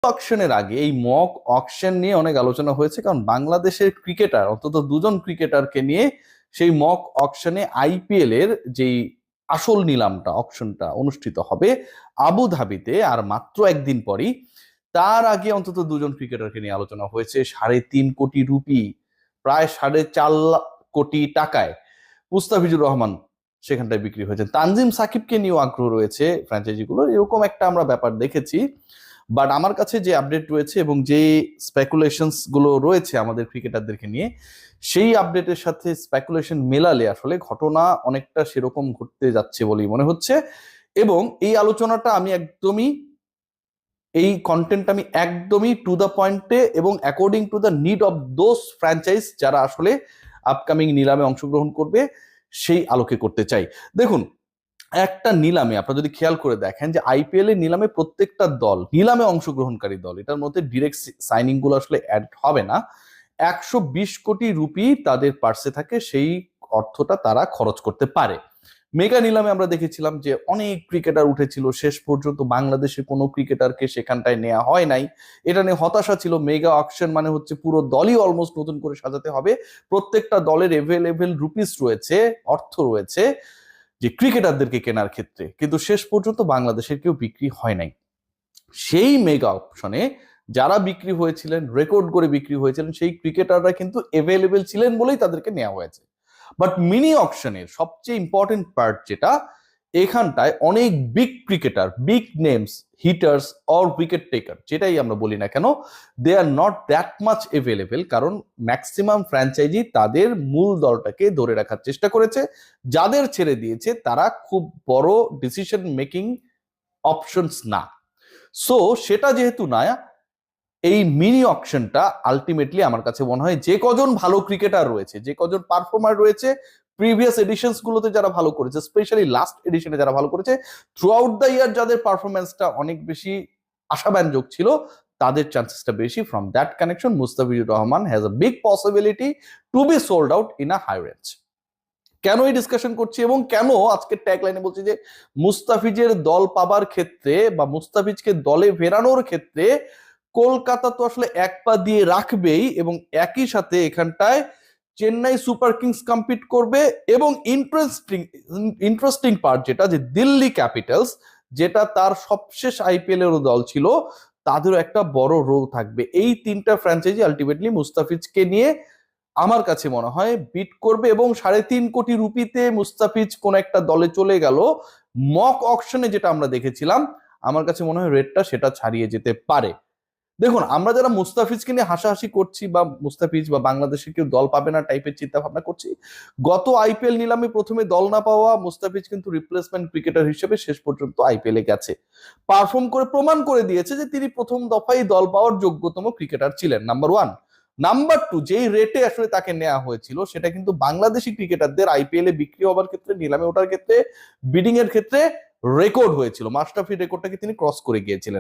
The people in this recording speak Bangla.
অকশনের আগে এই মক অকশন নিয়ে অনেক আলোচনা হয়েছে, কারণ বাংলাদেশের ক্রিকেটার অন্তত দুজন ক্রিকেটারকে নিয়ে সেই মক অকশনে আইপিএল এর যেই আসল নিলামটা অকশনটা অনুষ্ঠিত হবে আবুধাবিতে আর মাত্র একদিন পরই। তার আগে অন্তত দুজন ক্রিকেটারকে নিয়ে আলোচনা হয়েছে 3.5 কোটি রুপি, প্রায় 4.5 কোটি টাকায় মুস্তাফিজুর রহমান সেখানটায় বিক্রি হয়েছে। তানজিম সাকিবকে নিয়েও আগ্রহ রয়েছে ফ্র্যাঞ্চাইজিগুলোর, এরকম একটা আমরা ব্যাপার দেখেছি। বাট আমার কাছে যে আপডেট রয়েছে এবং যে স্পেকুলেশনস গুলো রয়েছে আমাদের ক্রিকেটারদেরকে নিয়ে, সেই আপডেটের সাথে স্পেকুলেশন মেলালে আসলে ঘটনা অনেকটা সেরকম ঘটতে যাচ্ছে বলেই মনে হচ্ছে। এবং এই আলোচনাটা আমি একদমই, এই কন্টেন্ট আমি একদমই টু দ্য পয়েন্টে এবং according to the need of those franchise যারা আসলে আপকামিং নিলামে অংশগ্রহণ করবে সেই আলোকে করতে চাই। দেখুন, একটা নিলামে আপনারা যদি খেয়াল করে দেখেন যে আইপিএল এর নিলামে প্রত্যেকটা দল, নিলামে অংশগ্রহণকারী দল, এটার মধ্যে ডিরেক্ট সাইনিং গুলো আসলে অ্যাড হবে না, 120 কোটি রুপি তাদের পার্সে থাকে, সেই অর্থটা তারা খরচ করতে পারে। মেগা নিলামে আমরা দেখেছিলাম যে অনেক ক্রিকেটার উঠেছিল, শেষ পর্যন্ত বাংলাদেশে কোনো ক্রিকেটারকে সেখানটায় নেওয়া হয় নাই। এটা নিয়ে হতাশা ছিল। মেগা অকশন মানে হচ্ছে পুরো দলই অলমোস্ট নতুন করে সাজাতে হবে, প্রত্যেকটা দলের এভেলেবেল রুপিস রয়েছে, অর্থ রয়েছে যে ক্রিকেটারদেরকে কেনার ক্ষেত্রে, কিন্তু শেষ পর্যন্ত বাংলাদেশের কেউ বিক্রি হয় নাই। সেই মেগা অপশনে যারা বিক্রি হয়েছিলেন, রেকর্ড করে বিক্রি হয়েছিলেন, সেই ক্রিকেটাররা কিন্তু এভেলেবেল ছিলেন বলেই তাদেরকে নেওয়া হয়েছে। বাট মিনি অকশনের সবচেয়ে ইম্পর্টেন্ট পার্ট যেটা, এখানটায় অনেক big cricketer, big names, hitters or wicket taker যেটাই আমরা বলি না কেন, they are not that much available, কারণ ম্যাক্সিমাম ফ্র্যাঞ্চাইজি তাদের মূল দলটাকে ধরে রাখার চেষ্টা করেছে। যাদের ছেড়ে দিয়েছে তারা খুব বড় ডিসিশন মেকিং অপশনস না। সো সেটা যেহেতু না, এই মিনি অকশনটা আলটিমেটলি আমার কাছে মনে হয় যে কজন ভালো ক্রিকেটার রয়েছে, যে কজন পারফর্মার রয়েছে, প্রিভিয়াস এডিশনস গুলোতে যারা ভালো করেছে, স্পেশালি লাস্ট এডিশনে যারা ভালো করেছে, থ্রু আউট দ্য ইয়ার যাদের পারফরমেন্সটা অনেক বেশি আশাব্যঞ্জক ছিল, তাদের চান্সেসটা বেশি। From that connection Mustafizur Rahman has a big possibility to be sold out in a high range. কেন এই ডিসকাশন করছি এবং কেন আজকে ট্যাগ লাইনে বলছি যে মুস্তাফিজের দল পাবার ক্ষেত্রে বা মুস্তাফিজকে দলে ফেরানোর ক্ষেত্রে কলকাতা তো আসলে এক পা দিয়ে রাখবেই, এবং একই সাথে এখানটায় চেন্নাই সুপার কিংস কম্পিট করবে, এবং ইন্টারেস্টিং ইন্টারেস্টিং পার্ট যেটা, যে দিল্লি ক্যাপিটালস, যেটা তার সবশেষ আইপিএল এর দল ছিল, তাদেরও একটা বড় রোল থাকবে। এই তিনটা ফ্র্যাঞ্চাইজি আলটিমেটলি মুস্তাফিজকে নিয়ে আমার কাছে মনে হয় বিট করবে, এবং 3.5 কোটি রুপিতে মুস্তাফিজ কোন একটা দলে চলে গেল, মক অকশনে যেটা আমরা দেখেছিলাম, আমার কাছে মনে হয় রেটটা সেটা ছাড়িয়ে যেতে পারে। দেখুন, আমরা যারা মুস্তাফিজকে নিয়ে হাসাহাসি করছি বা মুস্তাফিজ বা বাংলাদেশের কেউ দল পাবে না টাইপের চিন্তা ভাবনা করছি, গত আইপিএল নিলামে প্রথমে দল না পাওয়া মুস্তাফিজ কিন্তু রিপ্লেসমেন্ট ক্রিকেটার হিসেবে শেষ পর্যন্ত আইপিএল এ গেছে, পারফর্ম করে প্রমাণ করে দিয়েছে যে তিনি প্রথম দফায় দল পাওয়ার যোগ্যতম ক্রিকেটার ছিলেন, নাম্বার ওয়ান। নাম্বার টু, যেই রেটে আসলে তাকে নেওয়া হয়েছিল সেটা কিন্তু বাংলাদেশি ক্রিকেটারদের আইপিএল এ বিক্রি হওয়ার ক্ষেত্রে, নিলামে ওঠার ক্ষেত্রে, বিডিং এর ক্ষেত্রে রেকর্ড হয়েছিল। মাশরাফির রেকর্ডটাকে তিনি ক্রস করে গিয়েছিলেন।